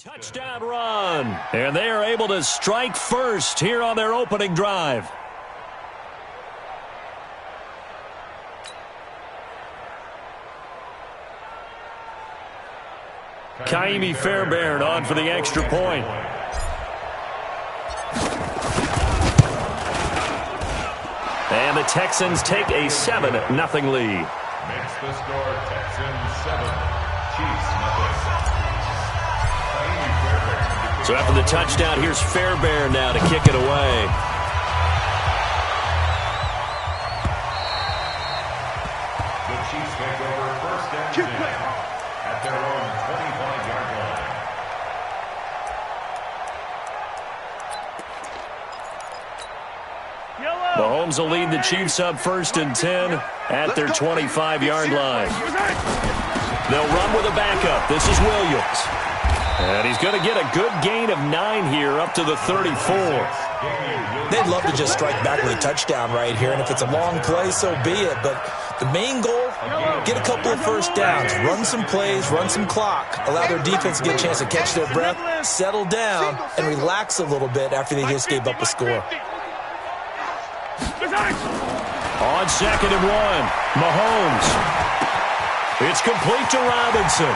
Touchdown run. And they are able to strike first here on their opening drive. Kaimi Fairbairn on for the extra point. And the Texans take a 7-0 lead. Makes the score Texans 7, Chiefs nothing. So after the touchdown, here's Fairbairn now to kick it away. The Chiefs take over first and 10 at their own 25-yard line. Mahomes will lead the Chiefs up first and 10 at their 25-yard line. They'll run with a backup. This is Williams. And he's going to get a good gain of 9 here up to the 34. They'd love to just strike back with a touchdown right here, and if it's a long play, so be it. But the main goal, get a couple of first downs, run some plays, run some clock, allow their defense to get a chance to catch their breath, settle down, and relax a little bit after they just gave up a score. On 2nd and 1, Mahomes. It's complete to Robinson.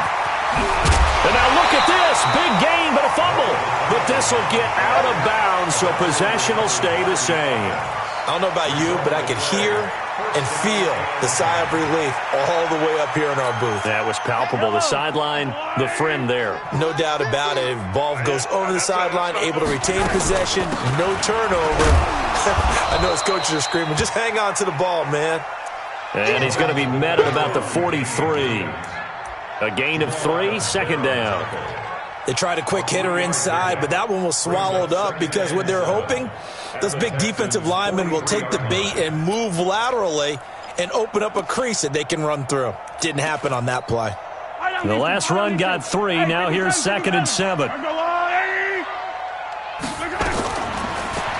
And now look at this. Big gain, but a fumble. But this will get out of bounds, so possession will stay the same. I don't know about you, but I could hear and feel the sigh of relief all the way up here in our booth. That was palpable. The sideline, the friend there. No doubt about it. If the ball goes over the sideline, able to retain possession, no turnover. I know his coaches are screaming, just hang on to the ball, man. And he's going to be met at about the 43. A gain of 3, 2nd down. They tried a quick hitter inside, but that one was swallowed up because what they're hoping, those big defensive linemen will take the bait and move laterally and open up a crease that they can run through. Didn't happen on that play. The last run got 3. Now here's 2nd and 7.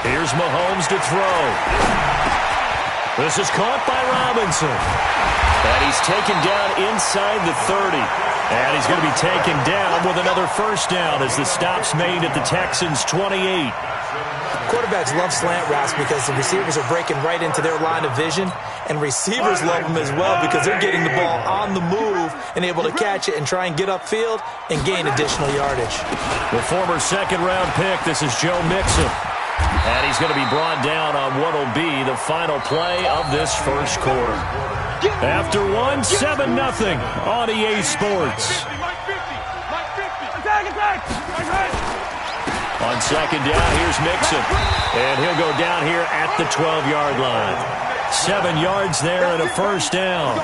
Here's Mahomes to throw. This is caught by Robinson. And he's taken down inside the 30. And he's going to be taken down with another first down as the stop's made at the Texans' 28. Quarterbacks love slant routes because the receivers are breaking right into their line of vision. And receivers love them as well because they're getting the ball on the move and able to catch it and try and get upfield and gain additional yardage. The former 2nd-round pick, this is Joe Mixon. And he's going to be brought down on what will be the final play of this first quarter. After 1, 7-0 on EA Sports. On 2nd down, here's Mixon. And he'll go down here at the 12-yard line. 7 yards there and a first down.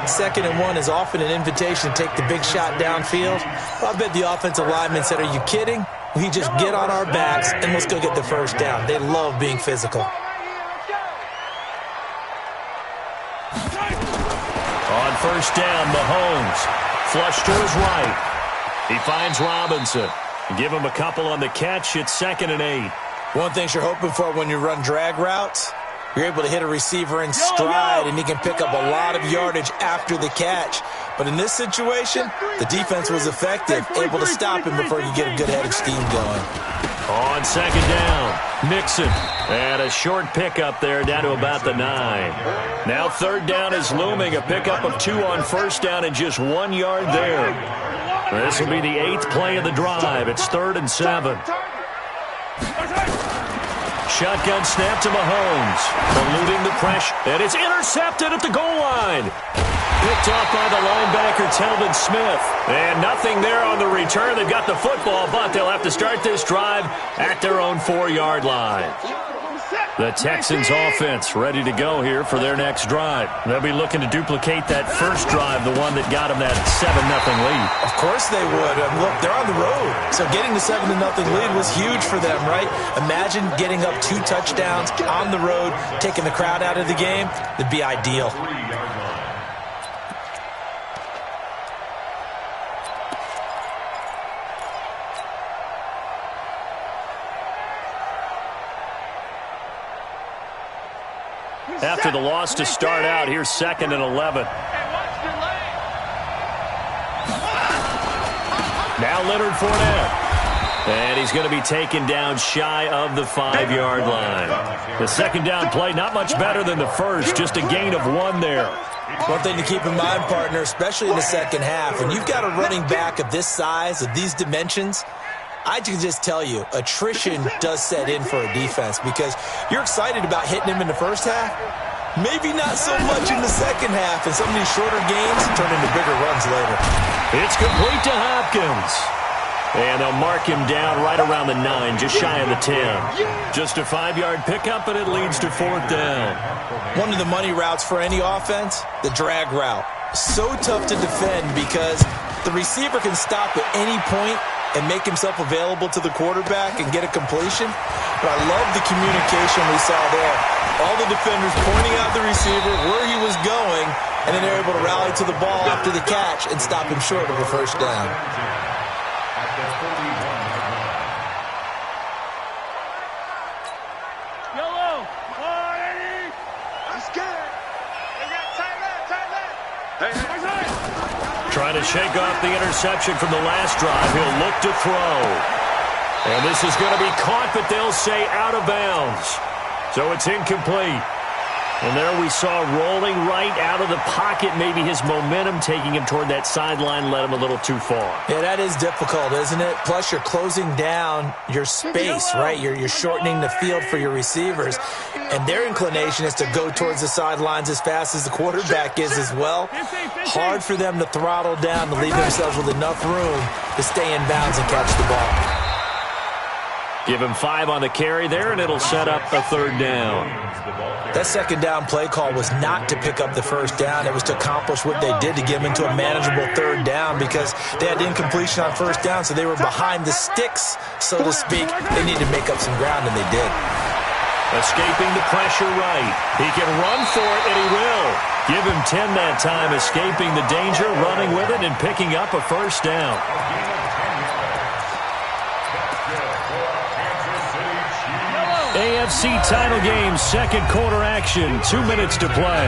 2nd and 1 is often an invitation to take the big shot downfield. I bet the offensive linemen said, are you kidding? We just get on our backs and let's go get the first down. They love being physical. On first down, Mahomes. Flush to his right. He finds Robinson. Give him a couple on the catch. It's 2nd and 8. One thing you're hoping for when you run drag routes, you're able to hit a receiver in stride and he can pick up a lot of yardage after the catch. But in this situation, the defense was effective, able to stop him before you get a good head of steam going. On 2nd down, Mixon. And a short pickup there down to about the 9. Now 3rd down is looming. A pickup of 2 on first down and just 1 yard there. This will be the 8th play of the drive. It's 3rd and 7. Shotgun snap to Mahomes. Eluding the pressure. And it's intercepted at the goal line. Picked off by the linebacker, Telvin Smith. And nothing there on the return. They've got the football, but they'll have to start this drive at their own 4-yard line. The Texans offense ready to go here for their next drive. They'll be looking to duplicate that first drive, the one that got them that 7-0 lead. Of course they would. Look, they're on the road. So getting the 7-0 lead was huge for them, right? Imagine getting up 2 touchdowns on the road, taking the crowd out of the game. That'd be ideal. After the loss to start out, here's 2nd and 11. Now Leonard Fournette. And he's going to be taken down shy of the 5-yard line. The second down play, not much better than the first, just a gain of 1 there. One thing to keep in mind, partner, especially in the second half, when you've got a running back of this size, of these dimensions, I can just tell you, attrition does set in for a defense because you're excited about hitting him in the first half. Maybe not so much in the second half, and some of these shorter games turn into bigger runs later. It's complete to Hopkins. And they'll mark him down right around the 9, just shy of the 10. Just a 5-yard pickup, and it leads to 4th down. One of the money routes for any offense, the drag route. So tough to defend because the receiver can stop at any point and make himself available to the quarterback and get a completion. But I love the communication we saw there. All the defenders pointing out the receiver, where he was going, and then they're able to rally to the ball after the catch and stop him short of a first down. Trying to shake off the interception from the last drive. He'll look to throw. And this is going to be caught, but they'll say out of bounds. So it's incomplete. And there we saw rolling right out of the pocket. Maybe his momentum taking him toward that sideline led him a little too far. Yeah, that is difficult, isn't it? Plus, you're closing down your space, right? You're shortening the field for your receivers. And their inclination is to go towards the sidelines as fast as the quarterback is as well. Hard for them to throttle down to leave themselves with enough room to stay in bounds and catch the ball. Give him 5 on the carry there, and it'll set up a 3rd down. That second down play call was not to pick up the first down. It was to accomplish what they did to get them into a manageable 3rd down because they had incompletion on first down, so they were behind the sticks, so to speak. They needed to make up some ground, and they did. Escaping the pressure right. He can run for it, and he will. Give him 10 that time, escaping the danger, running with it, and picking up a first down. AFC title game, second quarter action, 2 minutes to play.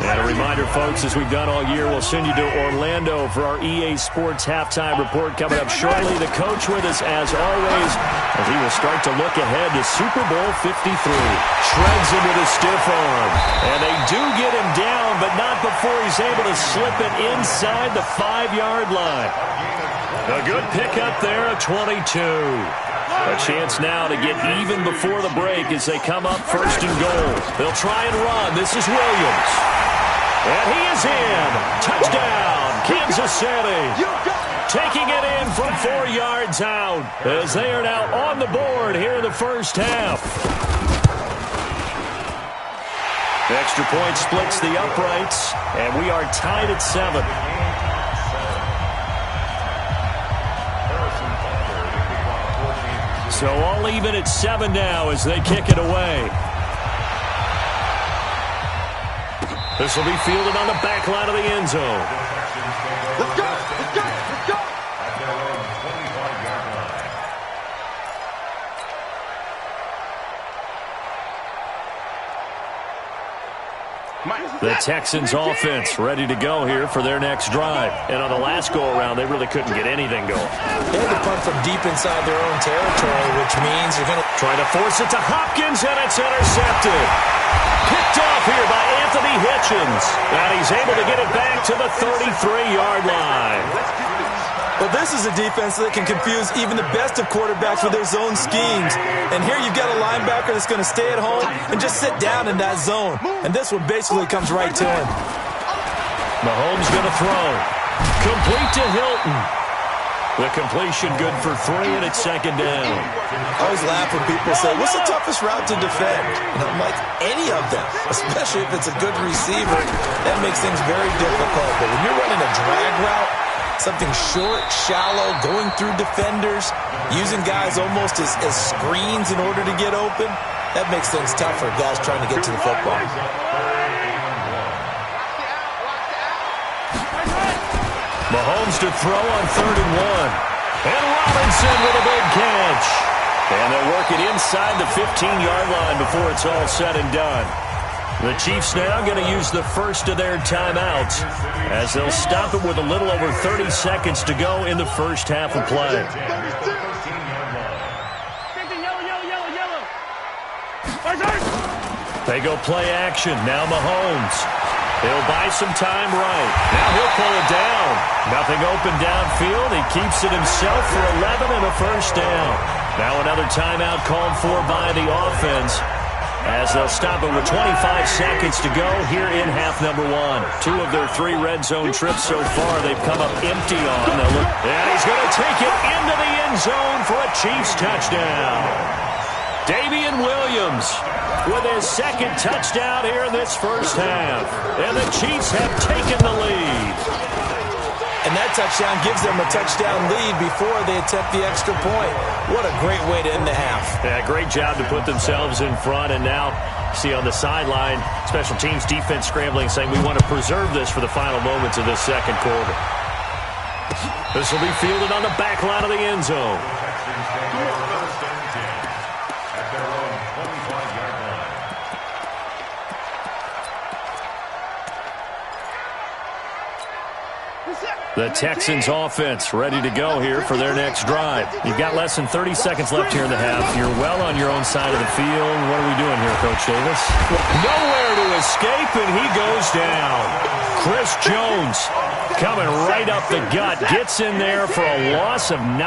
And a reminder, folks, as we've done all year, we'll send you to Orlando for our EA Sports halftime report coming up shortly. The coach with us, as always, as he will start to look ahead to Super Bowl 53. Shreds him with a stiff arm. And they do get him down, but not before he's able to slip it inside the 5-yard line. A good pickup there, a 22. A chance now to get even before the break as they come up 1st and goal. They'll try and run. This is Williams. And he is in. Touchdown, Kansas City. Taking it in from 4 yards out as they are now on the board here in the first half. Extra point splits the uprights, and we are tied at 7. So all even at 7 now as they kick it away. This will be fielded on the back line of the end zone. Let's go! Let's go! Let's go! At their own 25-yard line. The Texans offense ready to go here for their next drive. And on the last go-around, they really couldn't get anything going. They had to punt from deep inside their own territory, which means you're going to try to force it to Hopkins, and it's intercepted. Picked off here by Anthony Hitchens. And he's able to get it back to the 33-yard line. Well, this is a defense that can confuse even the best of quarterbacks with their zone schemes. And here you've got a linebacker that's going to stay at home and just sit down in that zone. And this one basically comes right to him. Mahomes going to throw. Complete to Hilton. The completion good for 3, and it's 2nd down. I always laugh when people say, what's the toughest route to defend? And I'm like, any of them, especially if it's a good receiver. That makes things very difficult. But when you're running a drag route, something short, shallow, going through defenders, using guys almost as screens in order to get open, that makes things tough for guys trying to get to the football. Mahomes to throw on 3rd and 1. And Robinson with a big catch. And they'll work it inside the 15-yard line before it's all said and done. The Chiefs now going to use the first of their timeouts as they'll stop it with a little over 30 seconds to go in the first half of play. They go play action. Now Mahomes. He'll buy some time right. Now he'll pull it down. Nothing open downfield. He keeps it himself for 11 and a first down. Now another timeout called for by the offense, as they'll stop it with 25 seconds to go here in half number one. 2 of their 3 red zone trips so far, they've come up empty on. And he's going to take it into the end zone for a Chiefs touchdown. Damian Williams with his second touchdown here in this first half. And the Chiefs have taken the lead. And that touchdown gives them a touchdown lead before they attempt the extra point. What a great way to end the half. Yeah, great job to put themselves in front. And now, see on the sideline, special teams defense scrambling, saying we want to preserve this for the final moments of this second quarter. This will be fielded on the back line of the end zone. The Texans offense ready to go here for their next drive. You've got less than 30 seconds left here in the half. You're well on your own side of the field. What are we doing here, Coach Davis? Nowhere to escape, and he goes down. Chris Jones coming right up the gut. Gets in there for a loss of 9.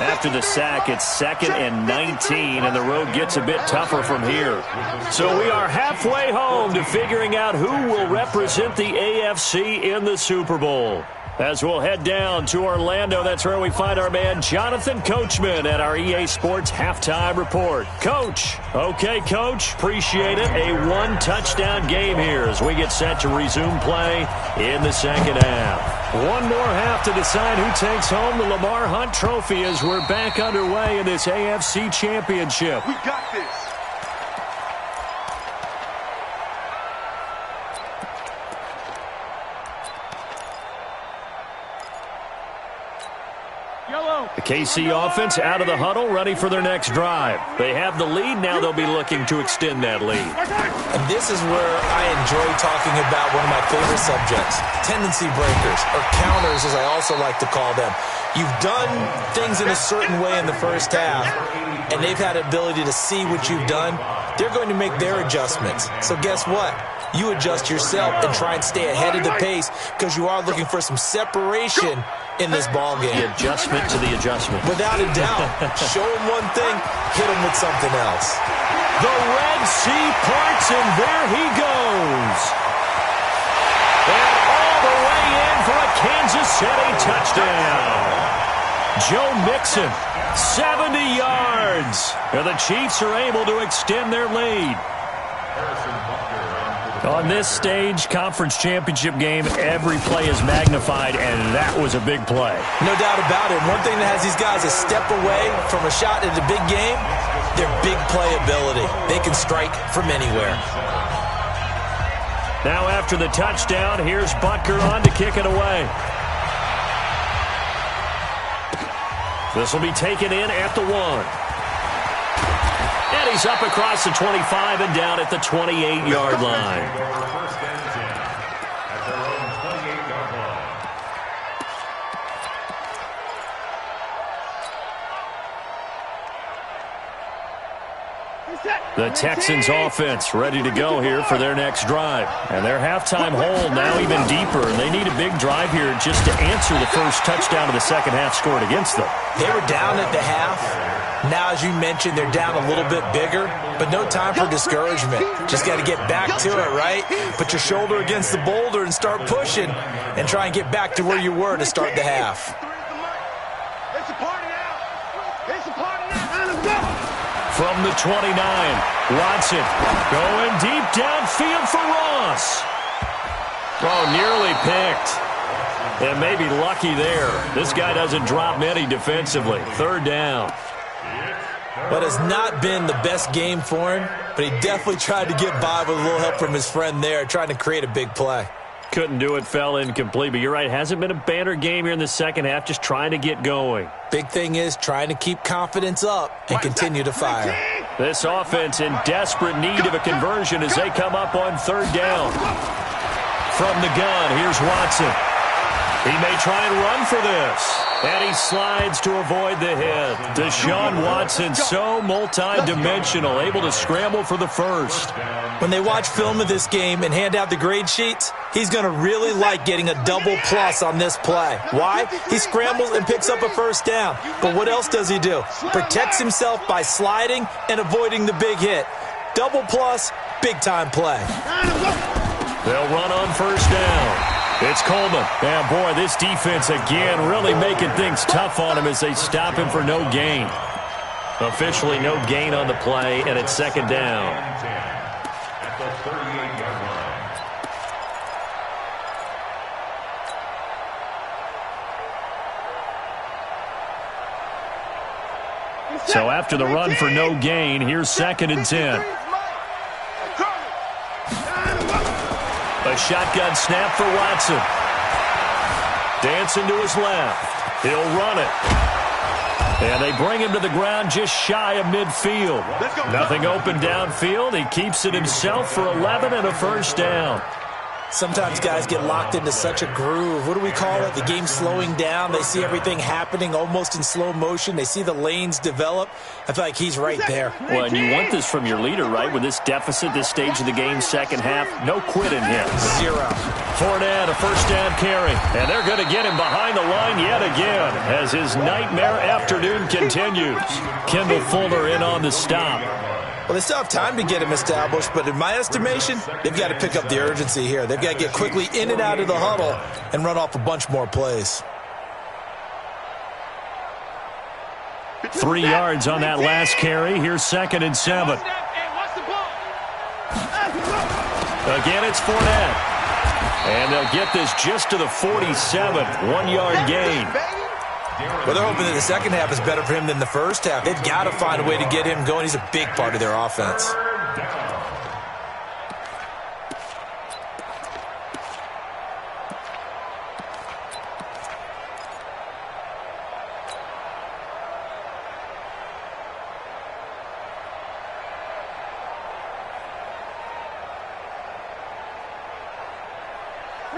After the sack, it's 2nd and 19, and the road gets a bit tougher from here. So we are halfway home to figuring out who will represent the AFC in the Super Bowl. As we'll head down to Orlando, that's where we find our man Jonathan Coachman at our EA Sports Halftime Report. Coach. Okay, Coach. Appreciate it. A 1-touchdown game here as we get set to resume play in the second half. One more half to decide who takes home the Lamar Hunt Trophy as we're back underway in this AFC Championship. We got this. The KC offense out of the huddle, ready for their next drive. They have the lead. Now they'll be looking to extend that lead. And this is where I enjoy talking about one of my favorite subjects, tendency breakers, or counters as I also like to call them. You've done things in a certain way in the first half, and they've had the ability to see what you've done. They're going to make their adjustments. So guess what? You adjust yourself and try and stay ahead of the pace because you are looking for some separation in this ball game. The adjustment to the adjustment. Without a doubt. Show them one thing, hit them with something else. The Red Sea parts, and there he goes. And all the way in for a Kansas City touchdown. Joe Mixon, 70 yards. And the Chiefs are able to extend their lead. On this stage, conference championship game, every play is magnified, and that was a big play. No doubt about it. One thing that has these guys a step away from a shot at the big game, their big playability. They can strike from anywhere. Now after the touchdown, here's Butker on to kick it away. This will be taken in at the 1. And he's up across the 25 and down at the 28-yard line. First and 10 at their own 28-yard line. The Texans offense ready to go here for their next drive. And their halftime hole now even deeper. And they need a big drive here just to answer the first touchdown of the second half scored against them. They were down at the half. Now, as you mentioned, they're down a little bit bigger, but no time for discouragement. Just got to get back to it, right? Put your shoulder against the boulder and start pushing and try and get back to where you were to start the half. It's a party now. It's a party now. Let's go. From the 29, Watson going deep downfield for Ross. Oh, nearly picked. And maybe lucky there. This guy doesn't drop many defensively. Third down. But it's not been the best game for him, but he definitely tried to get by with a little help from his friend there, trying to create a big play. Couldn't do it, fell incomplete. But you're right, hasn't been a banner game here in the second half, just trying to get going. Big thing is trying to keep confidence up and continue to fire. This offense in desperate need of a conversion as they come up on third down. From the gun, here's Watson. He may try and run for this. And he slides to avoid the hit. Deshaun Watson, so multi-dimensional, able to scramble for the first. When they watch film of this game and hand out the grade sheets, he's going to really like getting a double plus on this play. Why? He scrambles and picks up a first down. But what else does he do? Protects himself by sliding and avoiding the big hit. Double plus, big-time play. They'll run on first down. It's Coleman. And, boy, this defense again really making things tough on him as they stop him for no gain. Officially no gain on the play, and it's second down. At the 38-yard line. So after the run for no gain, here's second and 10. A shotgun snap for Watson. Dancing to his left. He'll run it. And they bring him to the ground just shy of midfield. Nothing open downfield. He keeps it himself for 11 and a first down. Sometimes guys get locked into such a groove. What do we call it? The game slowing down. They see everything happening almost in slow motion. They see the lanes develop. I feel like he's right there. Well, and you want this from your leader, right? With this deficit, this stage of the game, second half, no quit in him. Zero. Fournette, a first down carry. And they're going to get him behind the line yet again as his nightmare afternoon continues. Kendall Fuller in on the stop. Well, they still have time to get him established, but in my estimation, they've got to pick up the urgency here. They've got to get quickly in and out of the huddle and run off a bunch more plays. 3 yards on that last carry. Here's second and 7. Again, it's Fournette. And they'll get this just to the 47. 1 yard gain. Well, they're hoping that the second half is better for him than the first half. They've got to find a way to get him going. He's a big part of their offense.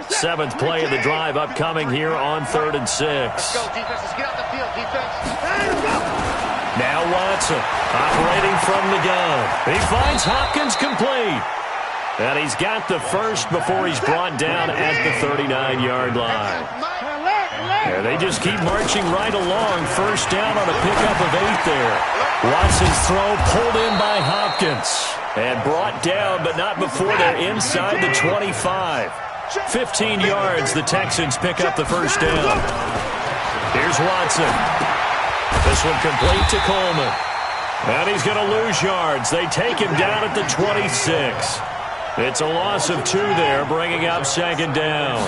Seventh play of the drive upcoming here on 3rd and 6. Let's go, defense. Let's get out the field, defense. Now Watson operating from the gun. He finds Hopkins complete. And he's got the first before he's brought down at the 39-yard line. Yeah, they just keep marching right along. First down on a pickup of 8 there. Watson's throw pulled in by Hopkins. And brought down, but not before they're inside the 25. 15 yards, the Texans pick up the first down. Here's Watson. This one complete to Coleman. And he's going to lose yards. They take him down at the 26. It's a loss of 2 there, bringing up second down.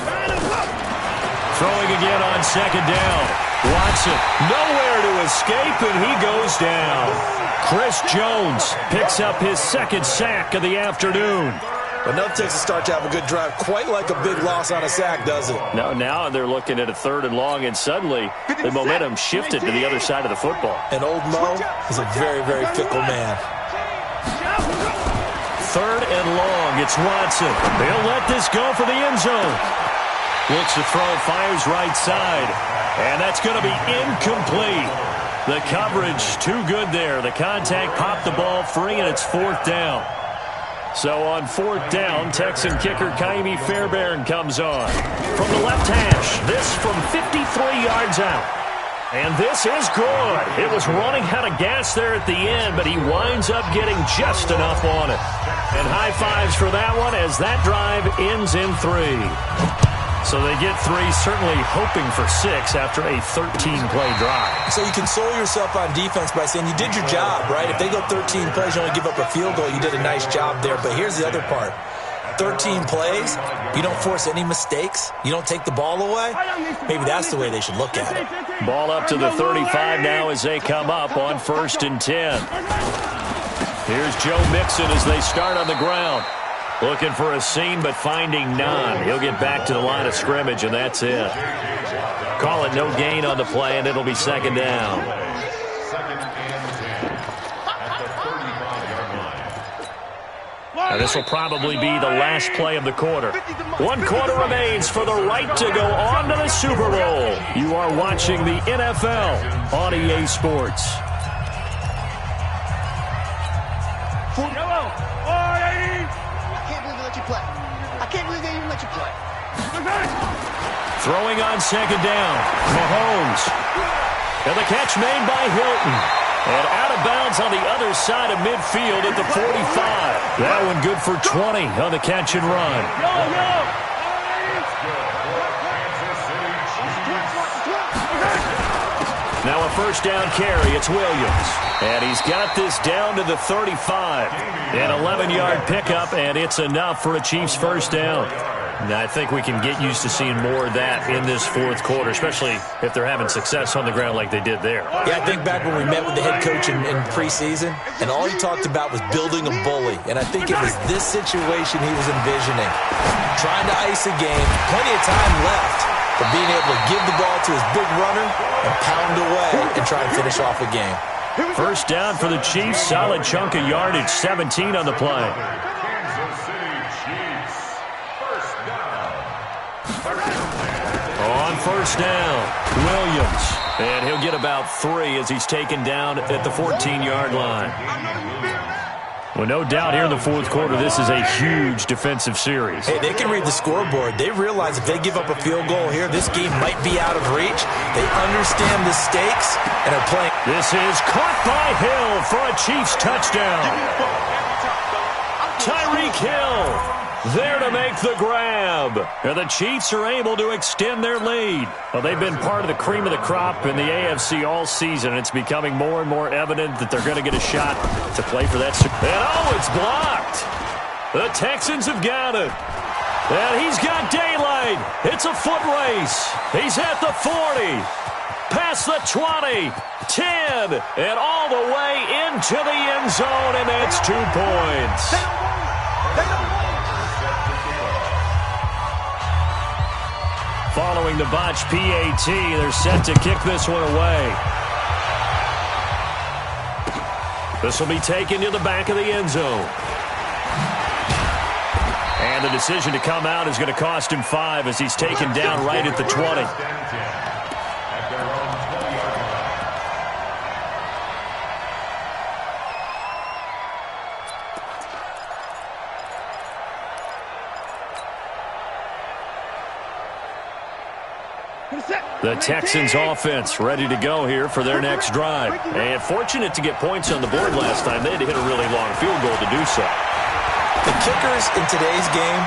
Throwing again on second down. Watson, nowhere to escape, and he goes down. Chris Jones picks up his second sack of the afternoon. But nothing takes a start to have a good drive quite like a big loss on a sack, does it? No, now they're looking at a 3rd and long, and suddenly the momentum shifted to the other side of the football. And old Mo is a very, very fickle man. 3rd and long, it's Watson. They'll let this go for the end zone. Looks to throw, fires right side. And that's going to be incomplete. The coverage too good there. The contact popped the ball free, and it's 4th down. So on 4th down, Texan kicker Kaimi Fairbairn comes on. From the left hash, this from 53 yards out. And this is good. It was running out of gas there at the end, but he winds up getting just enough on it. And high fives for that one as that drive ends in 3. So they get 3, certainly hoping for 6 after a 13-play drive. So you console yourself on defense by saying you did your job, right? If they go 13 plays, you only give up a field goal, you did a nice job there. But here's the other part. 13 plays, you don't force any mistakes, you don't take the ball away. Maybe that's the way they should look at it. Ball up to the 35 now as they come up on 1st and 10. Here's Joe Mixon as they start on the ground. Looking for a seam, but finding none. He'll get back to the line of scrimmage, and that's it. Call it no gain on the play, and it'll be second down. Now, this will probably be the last play of the quarter. 1 quarter remains for the right to go on to the Super Bowl. You are watching the NFL on EA Sports. I can't believe they even let you play. Throwing on second down. Mahomes. And the catch made by Hilton. And out of bounds on the other side of midfield at the 45. That one good for 20 on the catch and run. Now a first down carry. It's Williams. And he's got this down to the 35. An 11-yard pickup, and it's enough for a Chiefs first down. Now, I think we can get used to seeing more of that in this fourth quarter, especially if they're having success on the ground like they did there. Yeah, I think back when we met with the head coach in preseason, and all he talked about was building a bully. And I think it was this situation he was envisioning. Trying to ice a game, plenty of time left, but being able to give the ball to his big runner and pound away and try and finish off a game. First down for the Chiefs. Solid chunk of yardage, 17 on the play. On first down, Williams. And he'll get about 3 as he's taken down at the 14-yard line. Well, no doubt here in the fourth quarter, this is a huge defensive series. Hey, they can read the scoreboard. They realize if they give up a field goal here, this game might be out of reach. They understand the stakes and are playing. This is caught by Hill for a Chiefs touchdown. Tyreek Hill there to make the grab. And the Chiefs are able to extend their lead. Well, they've been part of the cream of the crop in the AFC all season. It's becoming more and more evident that they're going to get a shot to play for that. And oh, it's blocked. The Texans have got it. And he's got daylight. It's a foot race. He's at the 40. Past the 20. 10. And all the way into the end zone. And that's 2 points. Following the botch PAT, they're set to kick this one away. This will be taken to the back of the end zone. And the decision to come out is going to cost him 5 as he's taken down right at the 20. The Texans offense ready to go here for their next drive. And fortunate to get points on the board last time. They had to hit a really long field goal to do so. The kickers in today's game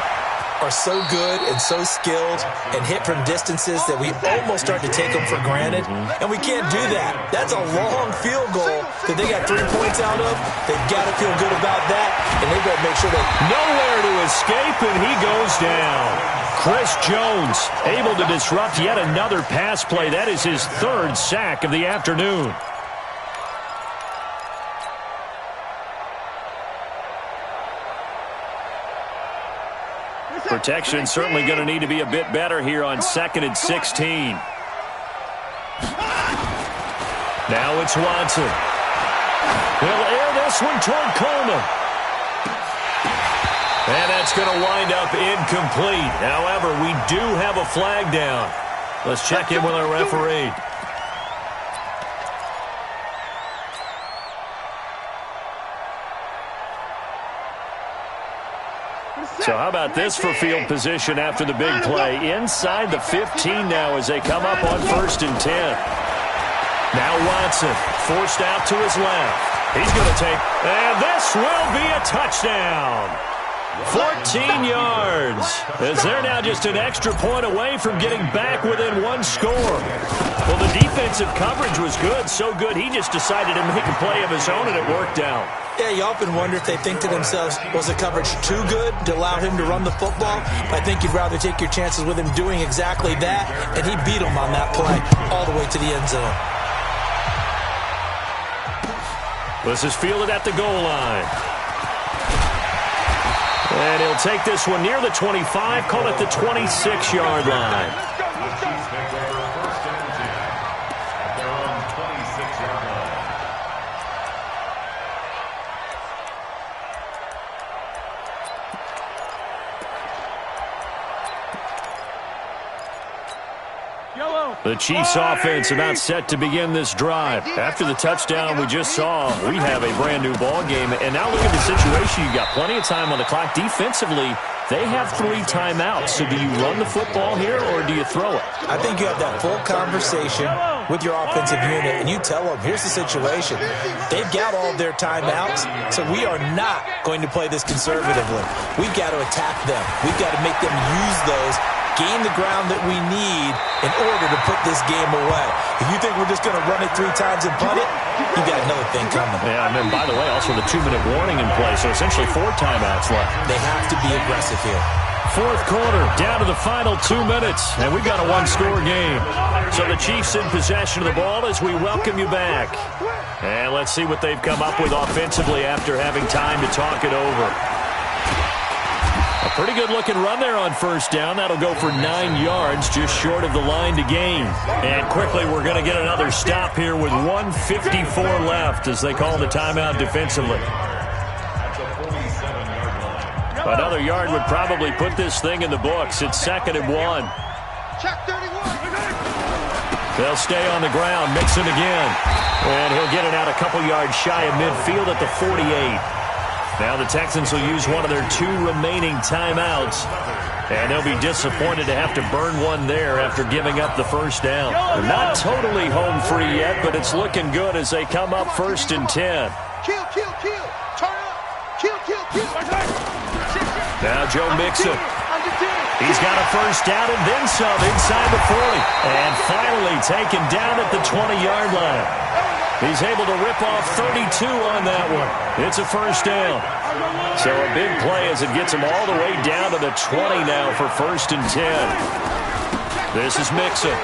are so good and so skilled and hit from distances that we almost start to take them for granted. And we can't do that. That's a long field goal that they got 3 points out of. They've got to feel good about that, and they've got to make sure that nowhere to escape, and he goes down. Chris Jones able to disrupt yet another pass play. That is his 3rd sack of the afternoon. Protection certainly going to need to be a bit better here on 2nd and 16. Now it's Watson. He'll air this one toward Coleman. And that's going to wind up incomplete. However, we do have a flag down. Let's check in with our referee. So how about this for field position after the big play? Inside the 15 now as they come up on 1st and 10. Now Watson forced out to his left. He's going to take, and this will be a touchdown. 14 yards, as they're now just an extra point away from getting back within 1 score. Well, the defensive coverage was good, so good he just decided to make a play of his own, and it worked out. Yeah, you often wonder if they think to themselves, was the coverage too good to allow him to run the football? I think you'd rather take your chances with him doing exactly that, and he beat him on that play all the way to the end zone. This is fielded at the goal line. And he'll take this one near the 25, call it the 26-yard line. The Chiefs offense about set to begin this drive. After the touchdown we just saw, we have a brand new ball game. And now look at the situation. You've got plenty of time on the clock. Defensively, they have 3 timeouts. So do you run the football here or do you throw it? I think you have that full conversation with your offensive unit, and you tell them, here's the situation. They've got all their timeouts, so we are not going to play this conservatively. We've got to attack them. We've got to make them use those, gain the ground that we need in order to put this game away. If you think we're just going to run it 3 times and punt it, you got another thing coming. Yeah, and then, by the way, also the 2-minute warning in play, so essentially 4 timeouts left. They have to be aggressive here. Fourth quarter, down to the final 2 minutes, and we've got a 1-score game. So the Chiefs in possession of the ball as we welcome you back. And let's see what they've come up with offensively after having time to talk it over. A pretty good-looking run there on first down. That'll go for 9 yards, just short of the line to gain. And quickly, we're going to get another stop here with 1:54 left as they call the timeout defensively. Another yard would probably put this thing in the books. It's 2nd and 1. Check 31. They'll stay on the ground. Mixon again. And he'll get it out a couple yards shy of midfield at the 48. Now the Texans will use one of their 2 remaining timeouts. And they'll be disappointed to have to burn one there after giving up the first down. They're not totally home free yet, but it's looking good as they come up 1st and 10. Kill, kill, kill. Turn up. Kill, kill, kill. Now Joe Mixon. He's got a first down and then some inside the 40. And finally taken down at the 20-yard line. He's able to rip off 32 on that one. It's a first down. So a big play as it gets him all the way down to the 20 now for 1st and 10. This is Mixon.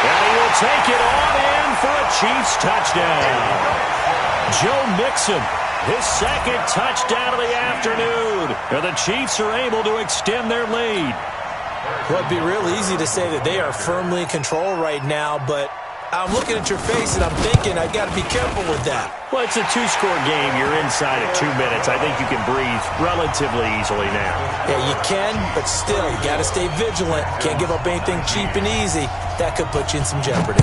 And he will take it on in for a Chiefs touchdown. Joe Mixon, his 2nd touchdown of the afternoon. And the Chiefs are able to extend their lead. Well, it'd be real easy to say that they are firmly in control right now, but I'm looking at your face and I'm thinking I've got to be careful with that. Well, it's a 2-score game. You're inside at 2 minutes. I think you can breathe relatively easily now. Yeah, you can, but still, you got to stay vigilant. Can't give up anything cheap and easy. That could put you in some jeopardy.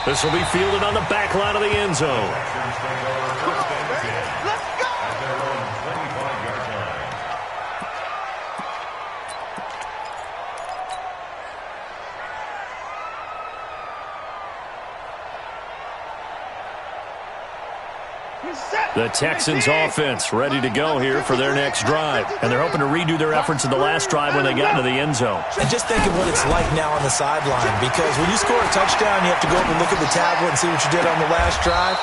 This will be fielded on the back line of the end zone. The Texans offense ready to go here for their next drive. And they're hoping to redo their efforts in the last drive when they got into the end zone. And just think of what it's like now on the sideline, because when you score a touchdown, you have to go up and look at the tablet and see what you did on the last drive.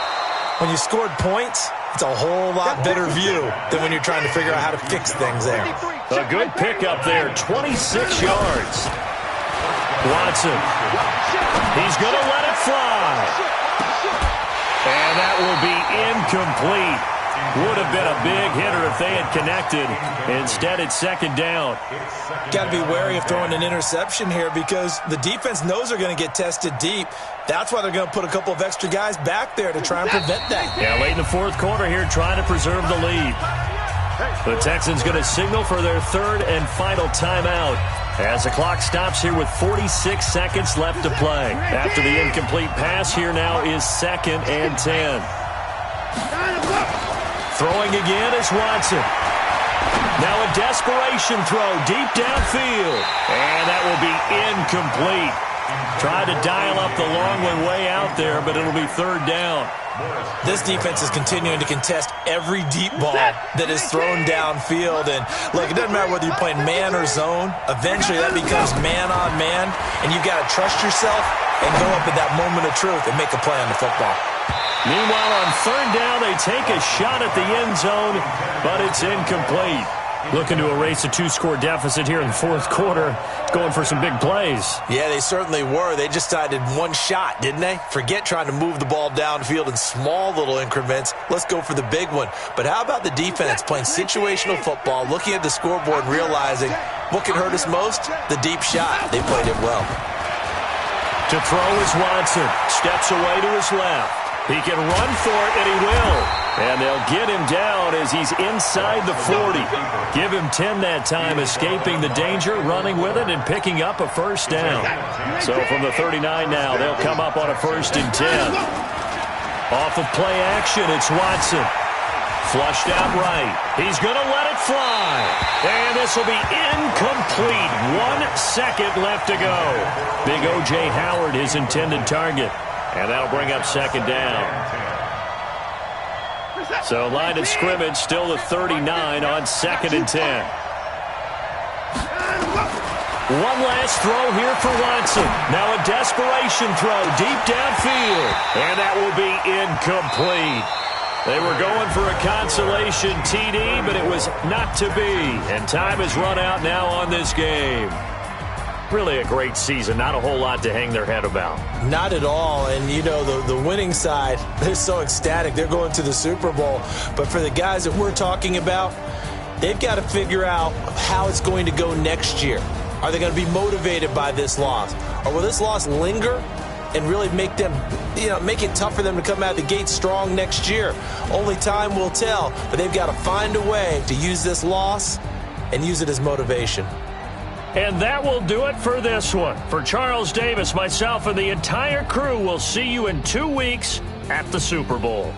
When you scored points, it's a whole lot better view than when you're trying to figure out how to fix things there. A good pickup there, 26 yards. Watson. He's going to let it fly. And that will be incomplete. Would have been a big hitter if they had connected. Instead, it's 2nd down. Got to be wary of throwing an interception here because the defense knows they're going to get tested deep. That's why they're going to put a couple of extra guys back there to try and prevent that. Yeah, late in the 4th quarter here, trying to preserve the lead. The Texans going to signal for their 3rd and final timeout as the clock stops here with 46 seconds left to play. After the incomplete pass, here now is 2nd and 10. Throwing again is Watson. Now a desperation throw deep downfield. And that will be incomplete. Tried to dial up the long one way out there, but it'll be 3rd down. This defense is continuing to contest every deep ball that is thrown downfield. And, look, it doesn't matter whether you're playing man or zone. Eventually, that becomes man-on-man, and you've got to trust yourself and go up at that moment of truth and make a play on the football. Meanwhile, on 3rd down, they take a shot at the end zone, but it's incomplete. Looking to erase a 2-score deficit here in the 4th quarter. Going for some big plays. Yeah, they certainly were. They just decided one shot, didn't they? Forget trying to move the ball downfield in small little increments. Let's go for the big one. But how about the defense playing situational football, looking at the scoreboard and realizing what can hurt us most? The deep shot. They played it well. To throw is Watson. Steps away to his left. He can run for it, and he will. And they'll get him down as he's inside the 40. Give him 10 that time, escaping the danger, running with it, and picking up a first down. So from the 39 now, they'll come up on a 1st and 10. Off of play action, it's Watson. Flushed out right. He's going to let it fly. And this will be incomplete. 1 second left to go. Big O.J. Howard, his intended target. And that'll bring up 2nd down. So line of scrimmage still at 39 on 2nd and 10. One last throw here for Watson. Now a desperation throw deep downfield. And that will be incomplete. They were going for a consolation TD, but it was not to be. And time has run out now on this game. Really a great season. Not a whole lot to hang their head about. Not at all. And, you know, the winning side, they're so ecstatic. They're going to the Super Bowl. But for the guys that we're talking about, they've got to figure out how it's going to go next year. Are they going to be motivated by this loss? Or will this loss linger and really make them, make it tough for them to come out of the gate strong next year? Only time will tell, but they've got to find a way to use this loss and use it as motivation. And that will do it for this one. For Charles Davis, myself, and the entire crew, we'll see you in 2 weeks at the Super Bowl.